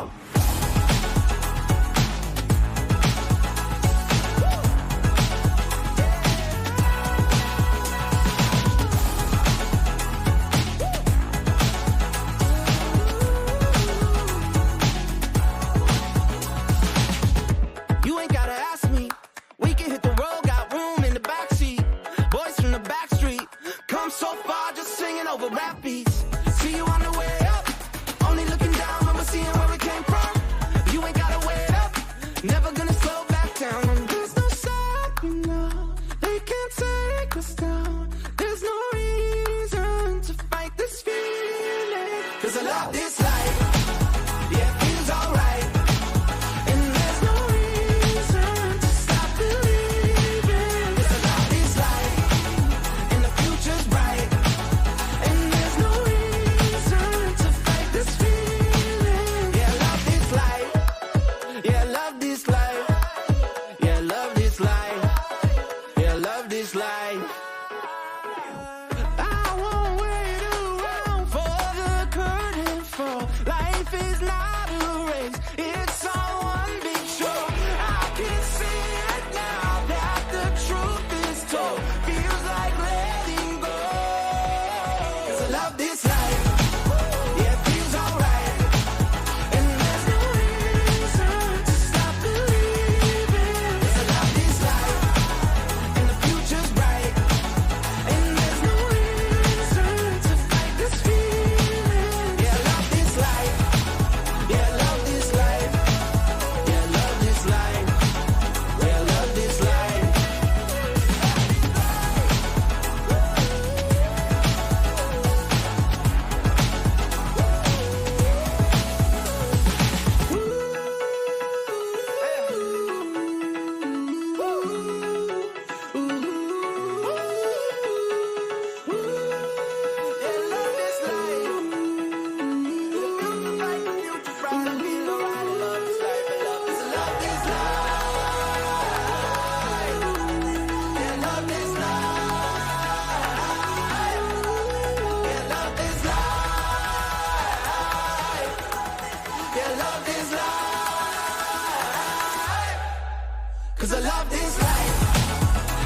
out. You ain't gotta ask me. We can hit the road, got room in the backseat. Boys from the back street, come so far just singing over rap beats. See you on the way up, only looking down when we're seeing where we came from. You ain't gotta wait up, never gonna slow back down. And there's no stopping now, they can't take us down. There's no reason to fight this feeling, 'cause I love this life, yeah, it feels alright. And there's no reason to stop believing, 'cause I love this life, and the future's bright. And there's no reason to fight this feeling. Yeah, I love this life. Yeah, I love this life. Yeah, I love this life. Yeah, I love this life. I won't wait around for the curtain fall. Life is not a race, it's all one big show. I can see it now that the truth is told. Feels like letting go, 'cause I love this life. Yeah, it feels alright. And there's no reason to stop believing, 'cause I love this life, and the future's bright. And there's no reason to fight this feeling. Yeah, I love this life. Yeah, I love this life. Yeah, I love this life. Yeah, I love this life. Cause I love this life,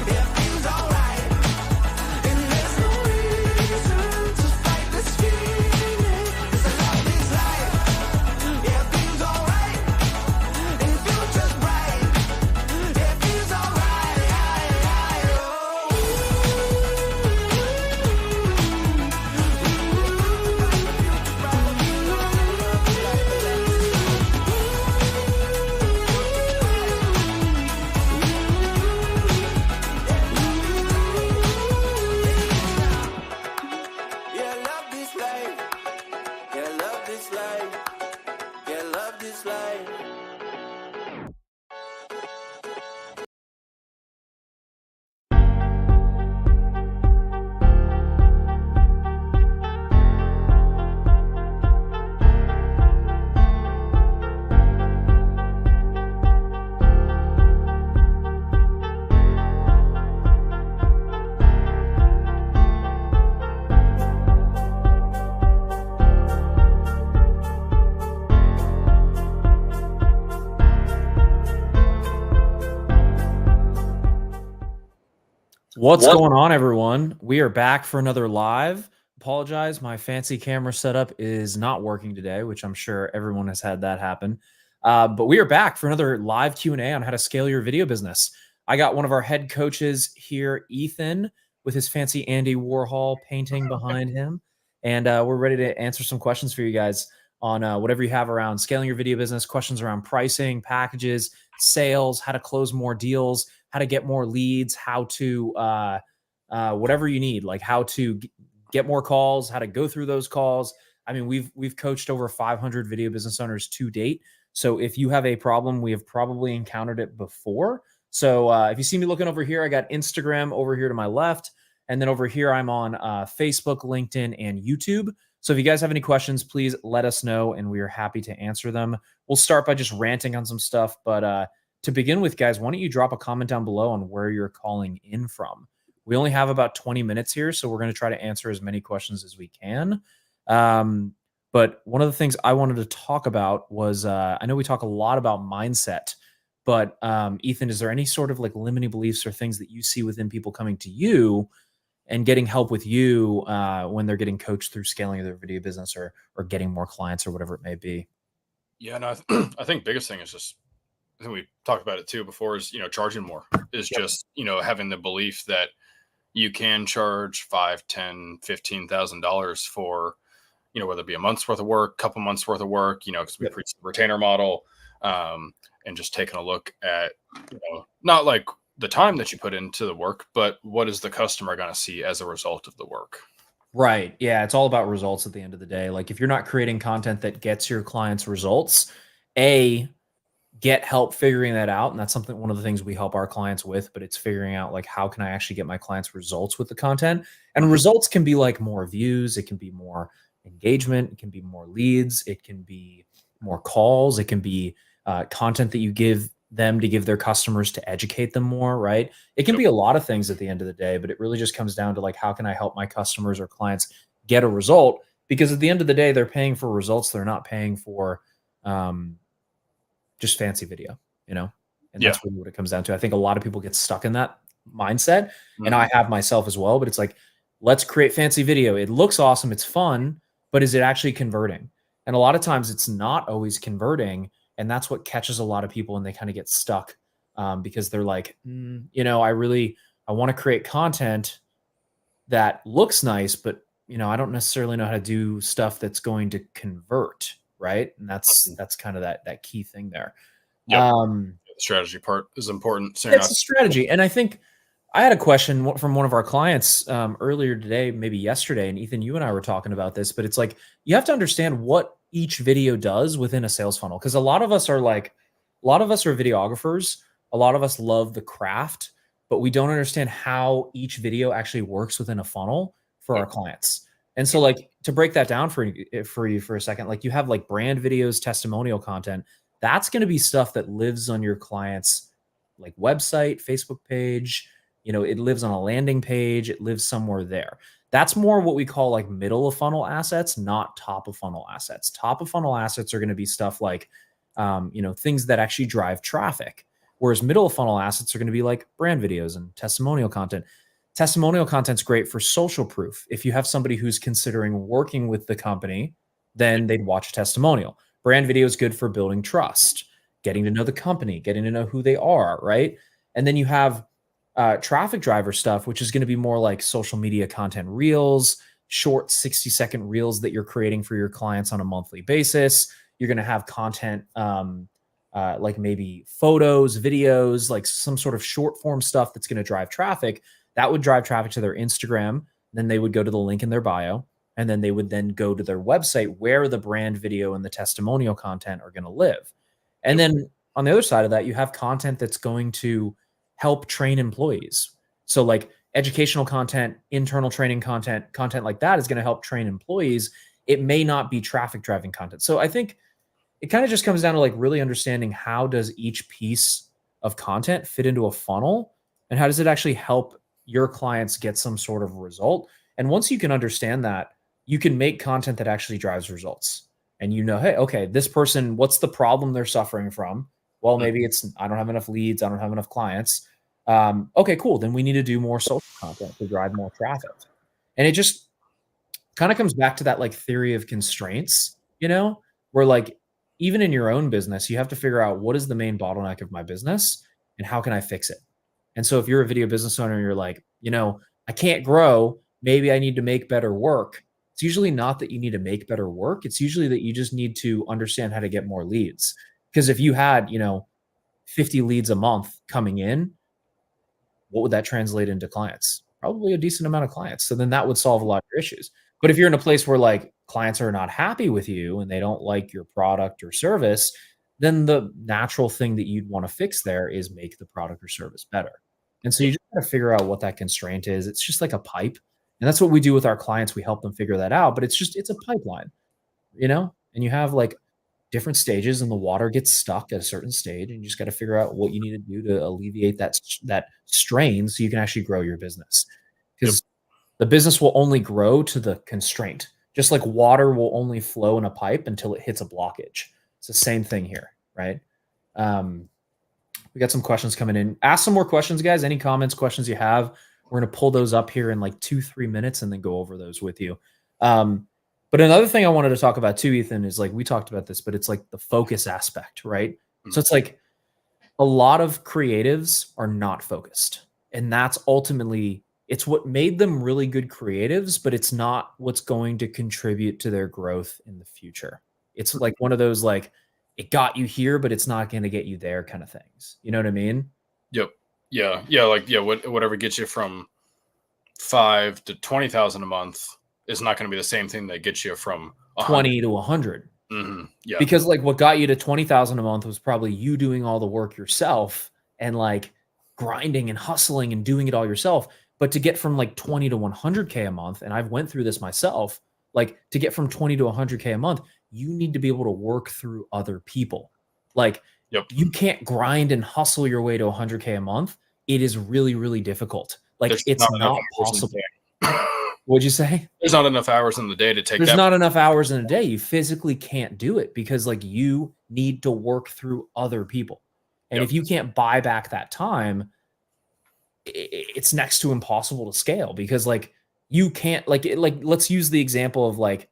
yeah, it feels alright. And there's no reason to fight this feeling, 'cause I love this life, yeah, it feels alright. And the future's bright, yeah, it feels alright. Yeah, I love this life. Yeah, I love this life. Yeah, I love this life. What's going on, everyone? We are back for another live. Apologize, my fancy camera setup is not working today, which I'm sure everyone has had that happen. But we are back for another live Q&A on how to scale your video business. I got one of our head coaches here, Ethan, with his fancy Andy Warhol painting behind him. And we're ready to answer some questions for you guys on whatever you have around scaling your video business, questions around pricing, packages, sales, how to close more deals, how to get more leads, how to whatever you need, like how to get more calls, how to go through those calls. I mean, we've coached over 500 video business owners to date. So if you have a problem, we have probably encountered it before. So if you see me looking over here, I got Instagram over here to my left. And then over here, I'm on Facebook, LinkedIn, and YouTube. So if you guys have any questions, please let us know, and we are happy to answer them. We'll start by just ranting on some stuff. But to begin with, guys, why don't you drop a comment down below on where you're calling in from? We only have about 20 minutes here, so we're going to try to answer as many questions as we can. But But one of the things I wanted to talk about was I know we talk a lot about mindset, but Ethan, is there any sort of like limiting beliefs or things that you see within people coming to you and getting help with you when they're getting coached through scaling their video business or getting more clients or whatever it may be? Yeah, no, I think biggest thing is just, I think we talked about it too before, is, charging more is Yep. just, having the belief that you can charge 5, 10, $15,000 for, whether it be a month's worth of work, couple months worth of work, because we Yep. preach the retainer model, and just taking a look at, not like the time that you put into the work, but what is the customer going to see as a result of the work? Right. Yeah. It's all about results at the end of the day. Like if you're not creating content that gets your clients results, A, get help figuring that out. And that's something, one of the things we help our clients with, but it's figuring out like, how can I actually get my clients results with the content? And results can be like more views. It can be more engagement. It can be more leads. It can be more calls. It can be content that you give them to give their customers to educate them more, right? It can Yep. be a lot of things at the end of the day, but it really just comes down to like, how can I help my customers or clients get a result? Because at the end of the day, they're paying for results. They're not paying for, just fancy video, and Yeah. that's really what it comes down to. I think a lot of people get stuck in that mindset, and Mhm. I have myself as well, but it's like, let's create fancy video. It looks awesome, it's fun, but is it actually converting? And a lot of times it's not always converting, and that's what catches a lot of people, and they kind of get stuck because they're like, I want to create content that looks nice, but I don't necessarily know how to do stuff that's going to convert, right? And that's kind of that key thing there. Yep. Um, The strategy part is important. So you're it's not, a strategy, and I think I had a question from one of our clients earlier today, maybe yesterday, and Ethan, you and I were talking about this, but it's like you have to understand what each video does within a sales funnel, because a lot of us are videographers, a lot of us love the craft, but we don't understand how each video actually works within a funnel for our clients. And so, like, to break that down for you for a second, like you have like brand videos, testimonial content. That's going to be stuff that lives on your clients' like website, Facebook page. It lives on a landing page. It lives somewhere there. That's more what we call like middle of funnel assets, not top of funnel assets. Top of funnel assets are going to be stuff like, things that actually drive traffic. Whereas middle of funnel assets are going to be like brand videos and testimonial content. Testimonial content's great for social proof. If you have somebody who's considering working with the company, then they'd watch a testimonial. Brand video is good for building trust, getting to know the company, getting to know who they are, right? And then you have traffic driver stuff, which is going to be more like social media content reels, short 60-second reels that you're creating for your clients on a monthly basis. You're going to have content like maybe photos, videos, like some sort of short form stuff that's going to drive traffic. That would drive traffic to their Instagram. Then they would go to the link in their bio, and then they would then go to their website where the brand video and the testimonial content are going to live. And then on the other side of that, you have content that's going to help train employees. So like educational content, internal training content like that is going to help train employees. It may not be traffic driving content. So I think it kind of just comes down to like really understanding, how does each piece of content fit into a funnel, and how does it actually help your clients get some sort of result? And once you can understand that, you can make content that actually drives results. And hey, okay, this person, what's the problem they're suffering from? Well, maybe it's, I don't have enough leads, I don't have enough clients. Okay, cool. Then we need to do more social content to drive more traffic. And it just kind of comes back to that like theory of constraints, where like even in your own business, you have to figure out, what is the main bottleneck of my business and how can I fix it? And so if you're a video business owner and you're like, I can't grow, maybe I need to make better work. It's usually not that you need to make better work. It's usually that you just need to understand how to get more leads. Because if you had, 50 leads a month coming in, what would that translate into clients? Probably a decent amount of clients. So then that would solve a lot of your issues. But if you're in a place where like clients are not happy with you and they don't like your product or service, then the natural thing that you'd want to fix there is make the product or service better. And so you just got to figure out what that constraint is. It's just like a pipe. And that's what we do with our clients. We help them figure that out, but it's a pipeline, and you have like different stages, and the water gets stuck at a certain stage, and you just got to figure out what you need to do to alleviate that strain so you can actually grow your business. Because the business will only grow to the constraint. Just like water will only flow in a pipe until it hits a blockage. It's the same thing here, right? We got some questions coming in. Ask some more questions, guys. Any comments, questions you have. We're going to pull those up here in like 2-3 minutes and then go over those with you. But another thing I wanted to talk about too, Ethan, is like we talked about this, but it's like the focus aspect, right? Mm-hmm. So it's like a lot of creatives are not focused. And that's ultimately, it's what made them really good creatives, but it's not what's going to contribute to their growth in the future. It's like one of those like, it got you here, but it's not going to get you there kind of things. You know what I mean? Yep. Yeah. Yeah. Like, yeah, whatever gets you from 5 to 20,000 a month is not going to be the same thing that gets you from 20 to 100. Mm-hmm. Yeah. Because like what got you to 20,000 a month was probably you doing all the work yourself and like grinding and hustling and doing it all yourself. But to get from like 20 to 100K a month, and I've went through this myself, like to get from 20 to 100K a month, you need to be able to work through other people. Like you can't grind and hustle your way to 100K a month. It is really, really difficult. Like it's not possible. What'd you say? There's not enough hours in the day to take There's not enough hours in a day. You physically can't do it because like you need to work through other people. And if you can't buy back that time, it's next to impossible to scale because like you can't like let's use the example of like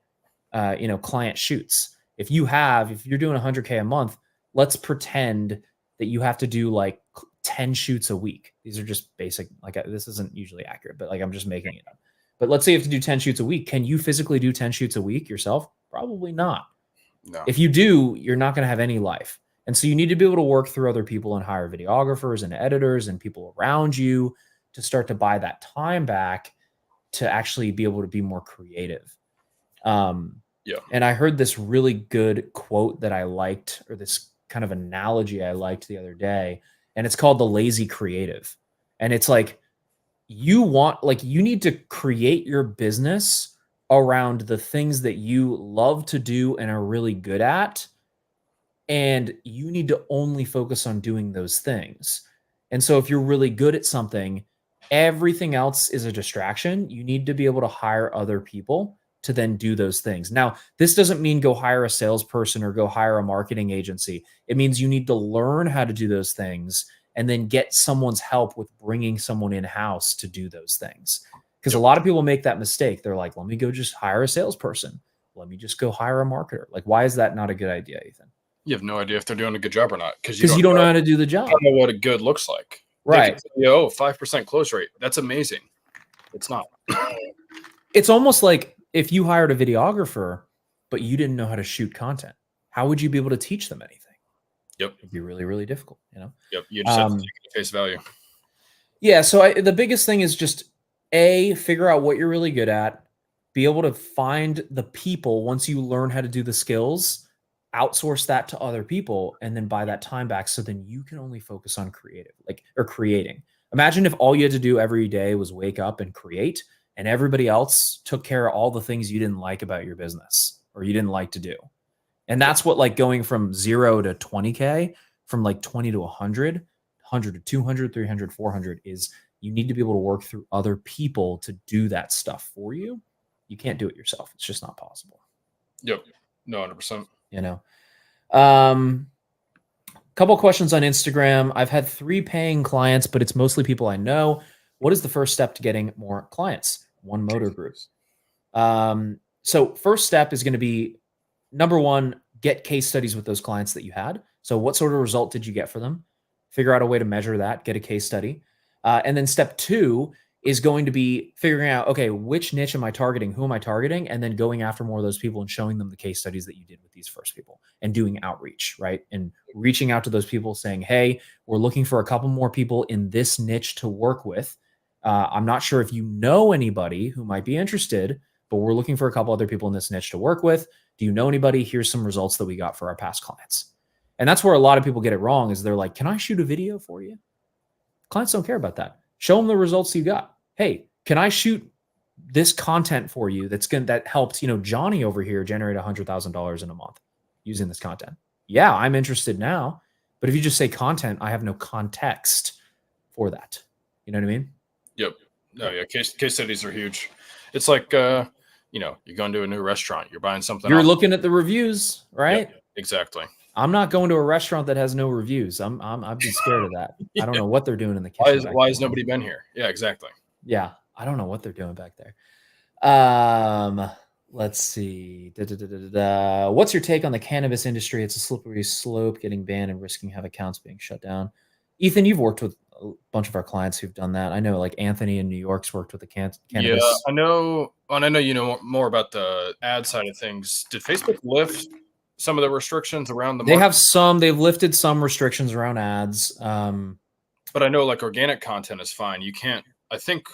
client shoots. If you're doing 100K a month, let's pretend that you have to do like 10 shoots a week. These are just basic, like this isn't usually accurate, but like I'm just making it up. But let's say you have to do 10 shoots a week. Can you physically do 10 shoots a week yourself? Probably not. No. If you do, you're not going to have any life. And so you need to be able to work through other people and hire videographers and editors and people around you to start to buy that time back to actually be able to be more creative. And I heard this really good quote that I liked, or this kind of analogy I liked the other day, and it's called the lazy creative. And it's like, you need to create your business around the things that you love to do and are really good at. And you need to only focus on doing those things. And so if you're really good at something, everything else is a distraction. You need to be able to hire other people to then do those things. Now, this doesn't mean go hire a salesperson or go hire a marketing agency. It means you need to learn how to do those things and then get someone's help with bringing someone in-house to do those things. Because a lot of people make that mistake. They're like, let me go just hire a salesperson. Let me just go hire a marketer. Like, why is that not a good idea, Ethan? You have no idea if they're doing a good job or not. Because you don't know how to do the job. You don't know what a good looks like. Right. 5% close rate. That's amazing. It's not. It's almost like if you hired a videographer, but you didn't know how to shoot content, how would you be able to teach them anything? Yep. It'd be really, really difficult, Yep. You just have to take it at face value. Yeah. So the biggest thing is just figure out what you're really good at, be able to find the people once you learn how to do the skills, outsource that to other people, and then buy that time back. So then you can only focus on creating. Imagine if all you had to do every day was wake up and create, and everybody else took care of all the things you didn't like about your business or you didn't like to do. And that's what like going from 0 to 20K, from like 20 to 100, 100 to 200, 300, 400 is you need to be able to work through other people to do that stuff for you. You can't do it yourself. It's just not possible. Yep. No, 100%. Couple questions on Instagram. I've had 3 paying clients, but it's mostly people I know. What is the first step to getting more clients? One Motor Group. So first step is going to be, number 1, get case studies with those clients that you had. So what sort of result did you get for them? Figure out a way to measure that, get a case study. And then step 2 is going to be figuring out, okay, which niche am I targeting? Who am I targeting? And then going after more of those people and showing them the case studies that you did with these first people and doing outreach, right? And reaching out to those people saying, hey, we're looking for a couple more people in this niche to work with. I'm not sure if you know anybody who might be interested, but we're looking for a couple other people in this niche to work with. Do you know anybody? Here's some results that we got for our past clients. And that's where a lot of people get it wrong, is they're like, can I shoot a video for you? Clients don't care about that. Show them the results you got. Hey, can I shoot this content for you that helped, Johnny over here generate $100,000 in a month using this content? Yeah, I'm interested now. But if you just say content, I have no context for that. You know what I mean? Yep. No, yeah. Case studies are huge. It's like, you're going to a new restaurant, you're buying something. You're looking at the reviews, right? Yep, exactly. I'm not going to a restaurant that has no reviews. I'd be scared of that. Yeah. I don't know what they're doing in the kitchen. Why has nobody been here? Yeah, exactly. Yeah, I don't know what they're doing back there. Let's see. What's your take on the cannabis industry? It's a slippery slope, getting banned and risking have accounts being shut down. Ethan, you've worked with a bunch of our clients who've done that. I know, like Anthony in New York's worked with the cannabis. Yeah, I know. And I know you know more about the ad side of things. Did Facebook lift some of the restrictions around the market? They've lifted some restrictions around ads. But I know like organic content is fine. You can't, I think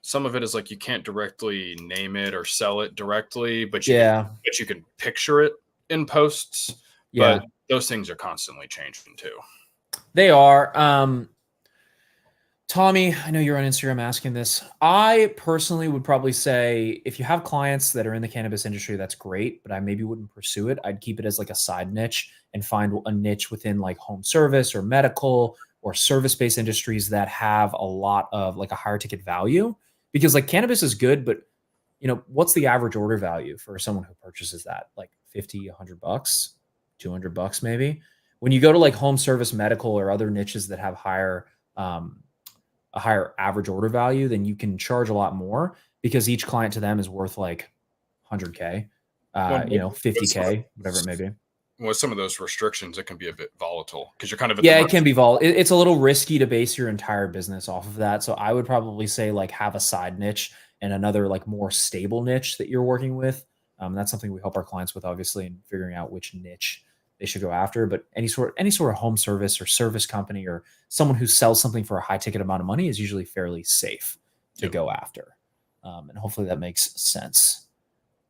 some of it is like you can't directly name it or sell it directly, but you can picture it in posts. Yeah. But those things are constantly changing too. They are. Tommy, I know you're on Instagram asking this. I personally would probably say if you have clients that are in the cannabis industry, that's great, but I maybe wouldn't pursue it. I'd keep it as like a side niche and find a niche within like home service or medical or service-based industries that have a lot of like a higher ticket value, because like cannabis is good, but what's the average order value for someone who purchases that? Like 50, $100, $200 maybe. When you go to like home service, medical, or other niches that have a higher average order value, then you can charge a lot more because each client to them is worth like 100K, 50K, whatever it may be. With some of those restrictions, it can be a bit volatile because you're kind of it can be volatile. It's a little risky to base your entire business off of that. So I would probably say like have a side niche and another like more stable niche that you're working with. That's something we help our clients with, obviously, in figuring out which niche they should go after. But any sort of home service or service company or someone who sells something for a high ticket amount of money is usually fairly safe to go after. And hopefully that makes sense.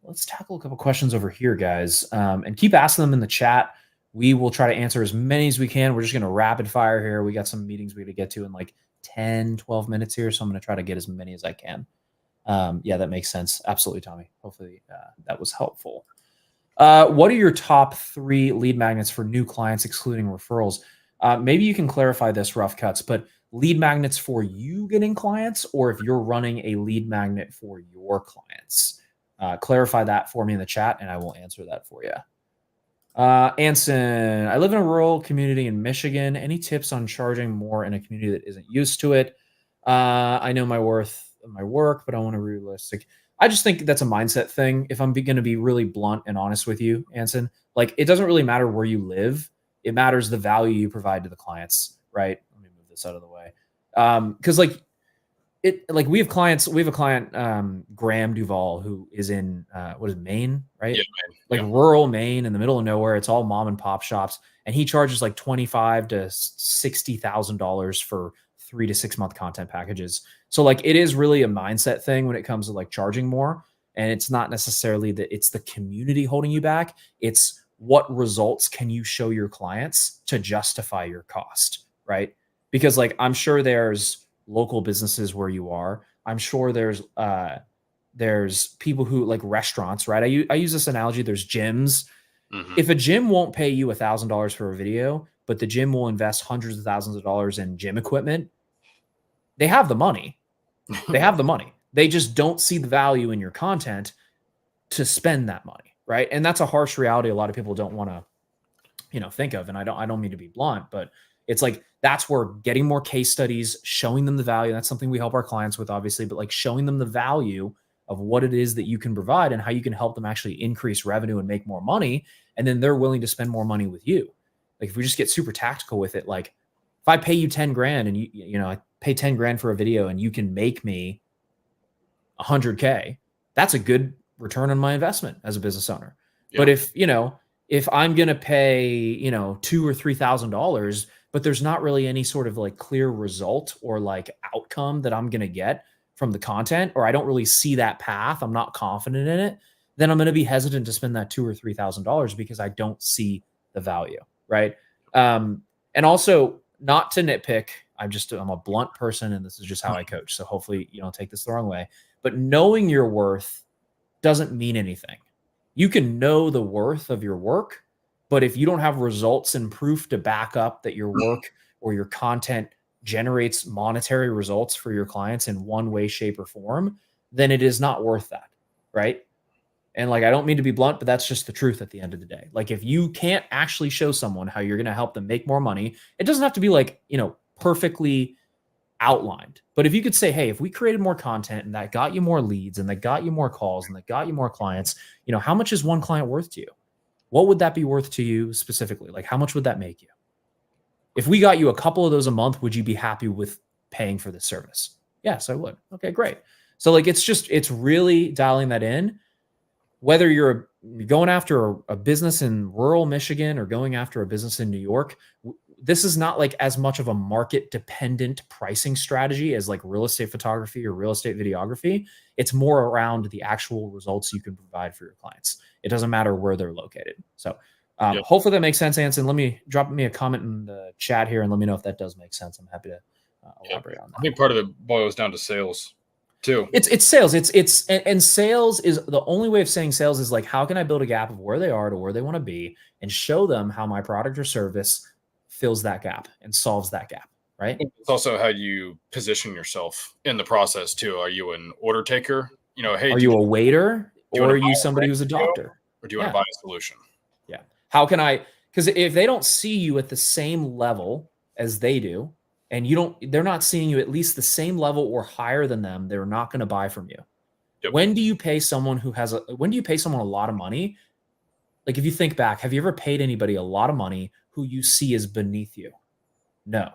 Let's tackle a couple questions over here, guys, and keep asking them in the chat. We will try to answer as many as we can. We're just going to rapid fire here. We got some meetings we got to get to in like 10, 12 minutes here. So I'm going to try to get as many as I can. Yeah, that makes sense. Absolutely, Tommy. Hopefully that was helpful. What are your top 3 lead magnets for new clients, excluding referrals? Maybe you can clarify this, Rough Cuts, but lead magnets for you getting clients, or if you're running a lead magnet for your clients. Clarify that for me in the chat, and I will answer that for you. Anson, I live in a rural community in Michigan. Any tips on charging more in a community that isn't used to it? I know my worth of my work, but I want to be realistic. I just think that's a mindset thing. If I'm going to be really blunt and honest with you, Anson, like it doesn't really matter where you live. It matters the value you provide to the clients, right? Let me move this out of the way. Because we have a client, Graham Duvall, who is in Maine, right? Yeah, Maine. Rural Maine in the middle of nowhere. It's all mom and pop shops, and he charges like $25,000 to $60,000 for 3 to 6 month content packages. So like it is really a mindset thing when it comes to like charging more. And it's not necessarily that it's the community holding you back. It's what results can you show your clients to justify your cost, right? Because like I'm sure there's local businesses where you are. I'm sure there's people who like restaurants, right? I use this analogy. There's gyms. Mm-hmm. If a gym won't pay you $1,000 for a video, but the gym will invest hundreds of thousands of dollars in gym equipment, they have the money. They have the money. They just don't see the value in your content to spend that money, right? And that's a harsh reality a lot of people don't want to, think of. And I don't mean to be blunt, but it's like that's where getting more case studies, showing them the value. That's something we help our clients with, obviously, but like showing them the value of what it is that you can provide and how you can help them actually increase revenue and make more money. And then they're willing to spend more money with you. Like if we just get super tactical with it, like if I pay you 10 grand and I pay 10 grand for a video and you can make me 100K, that's a good return on my investment as a business owner. Yeah. But if I'm going to pay, $2,000 or $3,000, but there's not really any sort of like clear result or like outcome that I'm going to get from the content, or I don't really see that path, I'm not confident in it, then I'm going to be hesitant to spend that $2,000 or $3,000 because I don't see the value. Right. And also, not to nitpick, I'm a blunt person and this is just how I coach. So hopefully you don't take this the wrong way, but knowing your worth doesn't mean anything. You can know the worth of your work, but if you don't have results and proof to back up that your work or your content generates monetary results for your clients in one way, shape, or form, then it is not worth that. right? And like, I don't mean to be blunt, but that's just the truth at the end of the day. Like, if you can't actually show someone how you're going to help them make more money, it doesn't have to be like, perfectly outlined. But if you could say, hey, if we created more content and that got you more leads and that got you more calls and that got you more clients, how much is one client worth to you? What would that be worth to you specifically? Like, how much would that make you? If we got you a couple of those a month, would you be happy with paying for this service? Yes, I would. Okay, great. So like, it's really dialing that in. Whether you're going after a business in rural Michigan or going after a business in New York, this is not like as much of a market dependent pricing strategy as like real estate photography or real estate videography. It's more around the actual results you can provide for your clients. It doesn't matter where they're located. So hopefully that makes sense, Anson. Let me drop me a comment in the chat here and let me know if that does make sense. I'm happy to elaborate on that. I think part of it boils down to sales too. It's sales. And sales is the only way of saying sales is like, how can I build a gap of where they are to where they want to be and show them how my product or service fills that gap and solves that gap, right? It's also how you position yourself in the process too. Are you an order taker? Hey, are you a waiter or are you somebody who's a doctor? Or do you want to buy a solution? Yeah. How can I, because if they don't see you at the same level as they do, and they're not seeing you at least the same level or higher than them, they're not going to buy from you. Yep. When do you pay someone a lot of money? Like, if you think back, have you ever paid anybody a lot of money who you see as beneath you? No.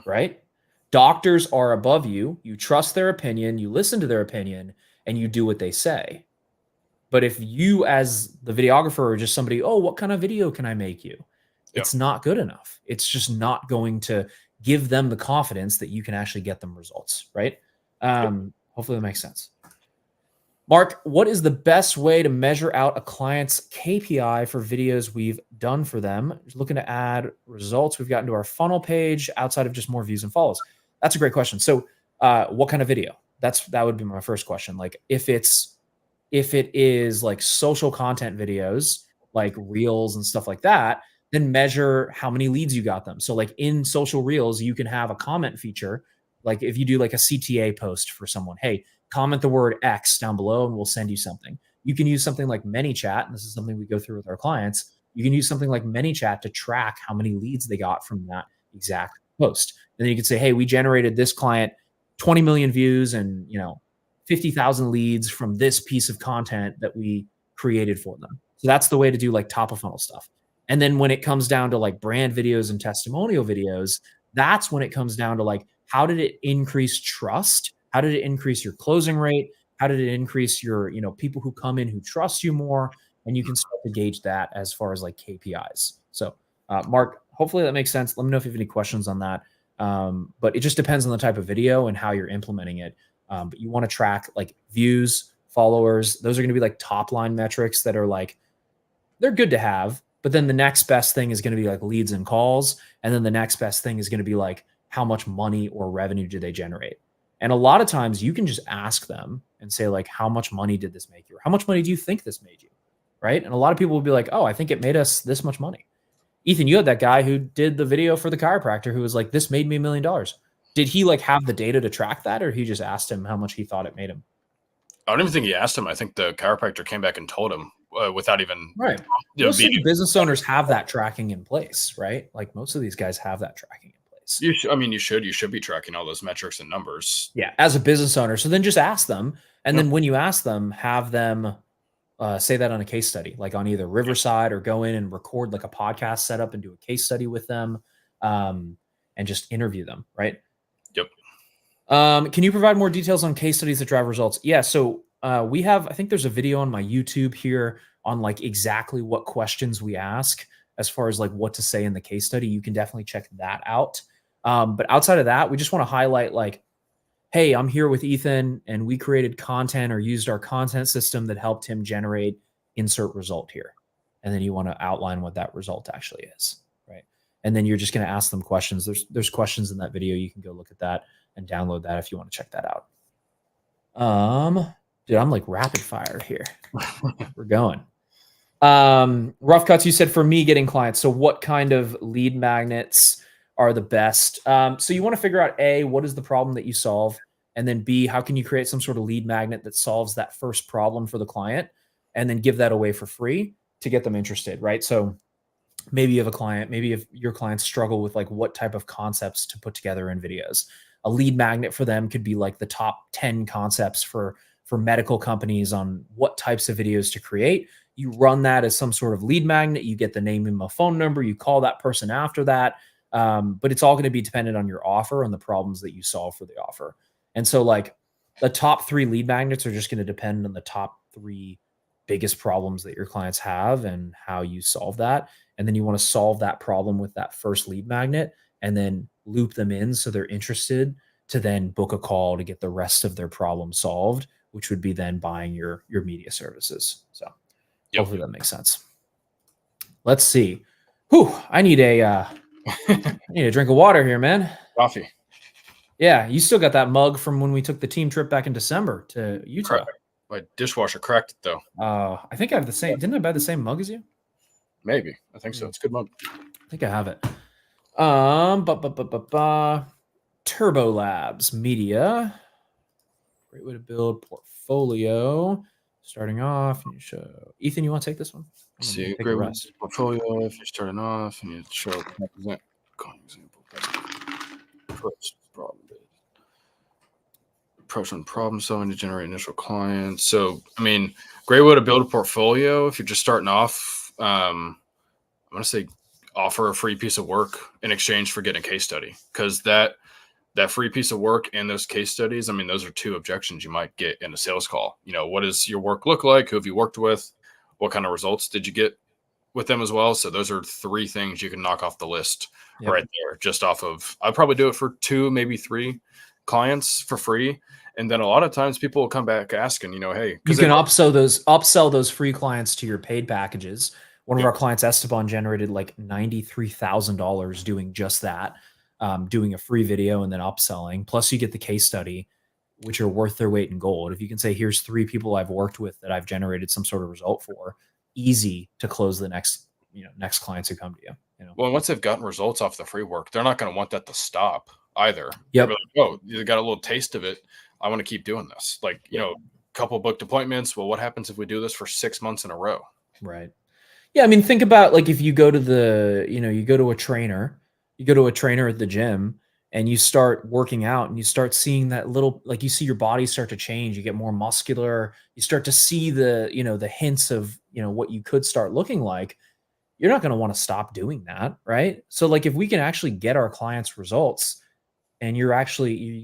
Right? Doctors are above you. You trust their opinion, you listen to their opinion, and you do what they say. But if you, as the videographer, are just somebody, oh, what kind of video can I make you? It's not good enough. It's just not going to give them the confidence that you can actually get them results, right? Hopefully that makes sense. Mark, what is the best way to measure out a client's KPI for videos we've done for them? Just looking to add results we've gotten to our funnel page outside of just more views and follows. That's a great question. So what kind of video? That would be my first question. Like, if it is like social content videos, like reels and stuff like that, then measure how many leads you got them. So like in social reels, you can have a comment feature. Like if you do like a CTA post for someone, hey, comment the word X down below and we'll send you something. You can use something like ManyChat, and this is something we go through with our clients. You can use something like ManyChat to track how many leads they got from that exact post. And then you can say, hey, we generated this client 20 million views and 50,000 leads from this piece of content that we created for them. So that's the way to do like top of funnel stuff. And then when it comes down to like brand videos and testimonial videos, that's when it comes down to like, how did it increase trust? How did it increase your closing rate? How did it increase your, people who come in who trust you more? And you can start to gauge that as far as like KPIs. So Mark, hopefully that makes sense. Let me know if you have any questions on that. But it just depends on the type of video and how you're implementing it. But you want to track like views, followers. Those are going to be like top line metrics that are like, they're good to have. But then the next best thing is going to be like leads and calls. And then the next best thing is going to be like, how much money or revenue did they generate? And a lot of times you can just ask them and say like, how much money did this make you? Or how much money do you think this made you? Right. And a lot of people will be like, oh, I think it made us this much money. Ethan, you had that guy who did the video for the chiropractor who was like, this made me $1 million. Did he like have the data to track that, or he just asked him how much he thought it made him? I don't even think he asked him. I think the chiropractor came back and told him without even right. Most of the business owners have that tracking in place, right? Like most of these guys have that tracking in place. You should be tracking all those metrics and numbers. Yeah, as a business owner. So then just ask them, and then when you ask them, have them say that on a case study, like on either Riverside, or go in and record like a podcast setup and do a case study with them, and just interview them, right? Yep. Can you provide more details on case studies that drive results? Yeah. So we have, I think there's a video on my YouTube here on like exactly what questions we ask as far as like what to say in the case study. You can definitely check that out. But outside of that, we just want to highlight like, hey, I'm here with Ethan and we created content or used our content system that helped him generate insert result here. And then you want to outline what that result actually is, right? And then you're just going to ask them questions. There's questions in that video. You can go look at that and download that if you want to check that out. Dude, I'm like rapid fire here. We're going. Rough Cuts, you said for me getting clients. So what kind of lead magnets are the best? So you want to figure out A, what is the problem that you solve? And then B, how can you create some sort of lead magnet that solves that first problem for the client and then give that away for free to get them interested, right? So maybe you have a client, maybe if your clients struggle with like what type of concepts to put together in videos, a lead magnet for them could be like the top 10 concepts for medical companies on what types of videos to create. You run that as some sort of lead magnet, you get the name and phone number, you call that person after that. But it's all going to be dependent on your offer and the problems that you solve for the offer. And so like the top 3 lead magnets are just going to depend on the top 3 biggest problems that your clients have and how you solve that. And then you want to solve that problem with that first lead magnet and then loop them in so they're interested to then book a call to get the rest of their problem solved, which would be then buying your media services. So hopefully that makes sense. Let's see. Whew, I need a drink of water here, man. Coffee. Yeah, you still got that mug from when we took the team trip back in December to Utah. Correct. My dishwasher cracked it though. I think I have the same. Didn't I buy the same mug as you? Maybe. I think so. It's a good mug. I think I have it. Turbo Labs Media. Great way to build portfolio. Starting off, you show Ethan. You want to take this one? See, great rest. Portfolio. If you're starting off, and you show example. Approach on problem solving to generate initial clients. So, I mean, great way to build a portfolio if you're just starting off. I'm going to say offer a free piece of work in exchange for getting a case study, because that free piece of work and those case studies, I mean, those are 2 objections you might get in a sales call. You know, what does your work look like? Who have you worked with? What kind of results did you get with them as well? So those are 3 things you can knock off the list right there, just off of, I'd probably do it for 2, maybe 3 clients for free. And then a lot of times people will come back asking, you know, hey, you can upsell those free clients to your paid packages. One of our clients, Esteban, generated like $93,000 doing just that, doing a free video and then upselling. Plus you get the case study, which are worth their weight in gold. If you can say, here's 3 people I've worked with that I've generated some sort of result for, easy to close the next clients who come to you. You know? Well, once they've gotten results off the free work, they're not going to want that to stop either. Yep. Like, oh, you got a little taste of it. I want to keep doing this. Like, you know, couple booked appointments. Well, what happens if we do this for 6 months in a row? Right. Yeah. I mean, think about like if you go to you go to a trainer at the gym and you start working out and you start seeing that little, like you see your body start to change, you get more muscular, you start to see the hints of, what you could start looking like. You're not going to want to stop doing that. Right. So like if we can actually get our clients results and you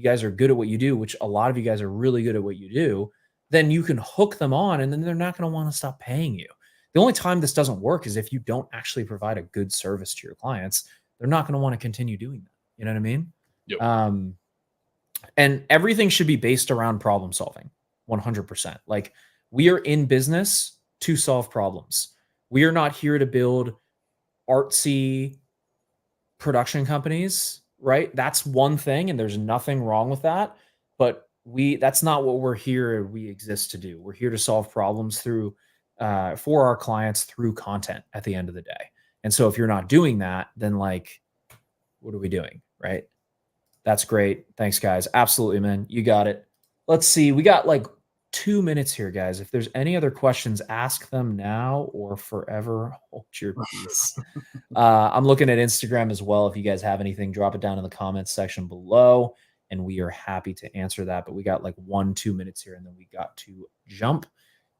guys are good at what you do, which a lot of you guys are really good at what you do, then you can hook them on and then they're not going to want to stop paying you. The only time this doesn't work is if you don't actually provide a good service to your clients. They're not going to want to continue doing that. You know what I mean? Yep. And everything should be based around problem solving 100%. Like we are in business to solve problems. We are not here to build artsy production companies, right? That's one thing. And there's nothing wrong with that, but that's not what we exist to do. We're here to solve problems for our clients through content at the end of the day. And so if you're not doing that, then like, what are we doing? Right. That's great. Thanks guys. Absolutely, man. You got it. Let's see. We got like 2 minutes here, guys. If there's any other questions, ask them now or forever hold your peace. I'm looking at Instagram as well. If you guys have anything, drop it down in the comments section below and we are happy to answer that. But we got like 1-2 minutes here and then we got to jump.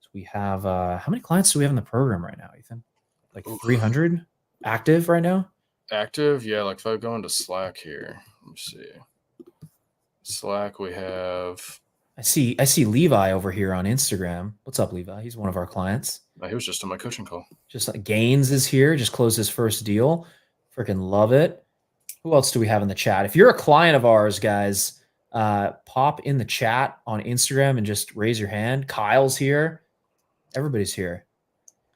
So we have, how many clients do we have in the program right now, Ethan? Like 300 active right now? Active? Yeah. Like if I go into Slack here, let me see. Slack, we have. I see Levi over here on Instagram. What's up, Levi? He's one of our clients. He was just on my coaching call. Just like Gaines is here. Just closed his first deal. Freaking love it. Who else do we have in the chat? If you're a client of ours, guys, pop in the chat on Instagram and just raise your hand. Kyle's here. Everybody's here.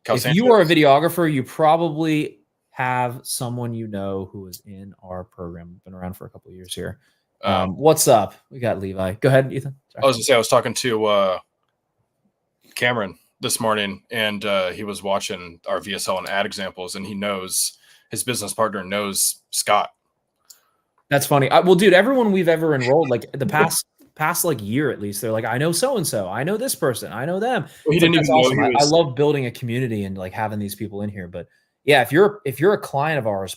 If you are a videographer, you probably have someone who is in our program. Been around for a couple of years here. What's up? We got Levi. Go ahead, Ethan. Sorry. I was gonna say I was talking to Cameron this morning, and he was watching our VSL and ad examples, and he knows his business partner knows Scott. That's funny. Well, dude, everyone we've ever enrolled, like the past past like year at least, they're like, I know so-and-so, I know this person, I know them. Well, he didn't even know awesome. I love building a community and like having these people in here. But yeah, if you're a client of ours,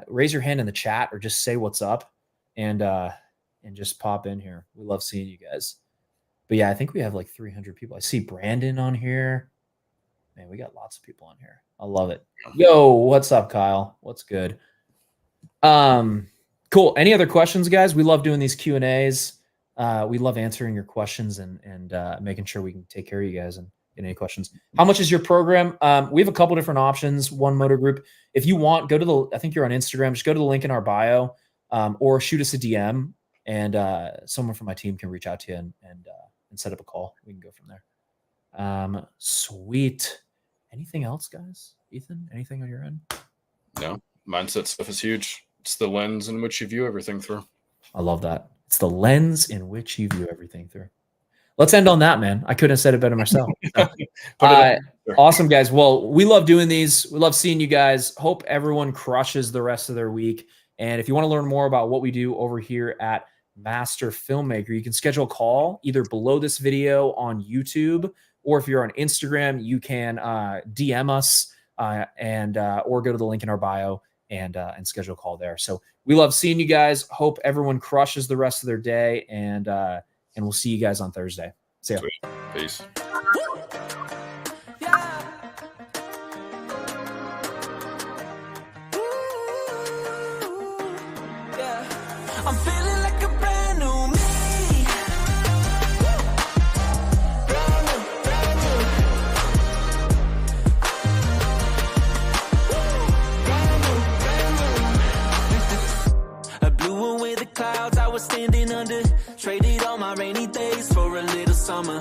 raise your hand in the chat or just say what's up and just pop in here. We love seeing you guys. But yeah, I think we have like 300 people. I see Brandon on here. Man, we got lots of people on here. I love it. Yo, what's up, Kyle? What's good? Cool. Any other questions, guys? We love doing these Q&As. We love answering your questions and making sure we can take care of you guys and get any questions. How much is your program? We have a couple different options. One Motor Group. If you want, go to I think you're on Instagram. Just go to the link in our bio, or shoot us a DM, and someone from my team can reach out to you and set up a call. We can go from there. Sweet. Anything else, guys? Ethan, anything on your end? No. Mindset stuff is huge. It's the lens in which you view everything through. I love that. It's the lens in which you view everything through. Let's end on that, man. I couldn't have said it better myself. Awesome, guys. Well, we love doing these. We love seeing you guys. Hope everyone crushes the rest of their week. And if you want to learn more about what we do over here at Master Filmmaker, you can schedule a call either below this video on YouTube, or if you're on Instagram, you can DM us or go to the link in our bio and schedule a call there. So we love seeing you guys. Hope everyone crushes the rest of their day, and we'll see you guys on Thursday. See ya. Sweet. Peace. I'm feeling like a brand new me. Brand new, brand new. Brand new, brand new. I blew away the clouds I was standing under. Traded all my rainy days for a little summer.